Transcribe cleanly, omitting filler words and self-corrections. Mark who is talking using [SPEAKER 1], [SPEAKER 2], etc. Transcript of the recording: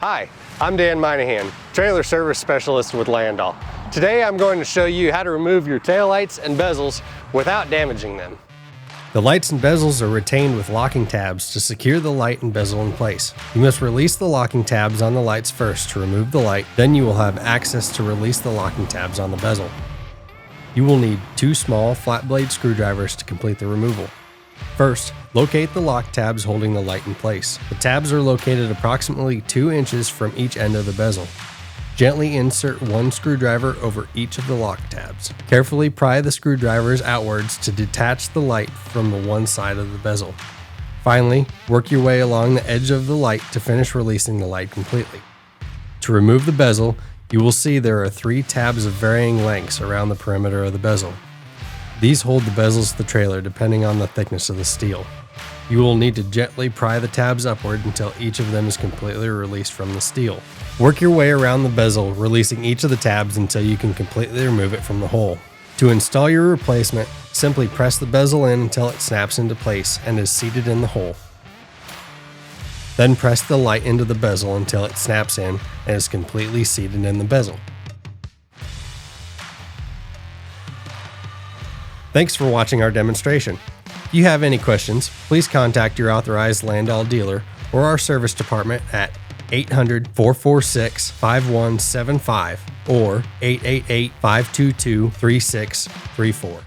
[SPEAKER 1] Hi, I'm Dan Minahan, trailer service specialist with Landoll. Today I'm going to show you how to remove your taillights and bezels without damaging them. The lights and bezels are retained with locking tabs to secure the light and bezel in place. You must release the locking tabs on the lights first to remove the light, then you will have access to release the locking tabs on the bezel. You will need 2 small flat blade screwdrivers to complete the removal. First, locate the lock tabs holding the light in place. The tabs are located approximately 2 inches from each end of the bezel. Gently insert 1 screwdriver over each of the lock tabs. Carefully pry the screwdrivers outwards to detach the light from the one side of the bezel. Finally, work your way along the edge of the light to finish releasing the light completely. To remove the bezel, you will see there are 3 tabs of varying lengths around the perimeter of the bezel. These hold the bezels to the trailer depending on the thickness of the steel. You will need to gently pry the tabs upward until each of them is completely released from the steel. Work your way around the bezel, releasing each of the tabs until you can completely remove it from the hole. To install your replacement, simply press the bezel in until it snaps into place and is seated in the hole. Then press the light into the bezel until it snaps in and is completely seated in the bezel. Thanks for watching our demonstration. If you have any questions, please contact your authorized Landoll dealer or our service department at 800-446-5175 or 888-522-3634.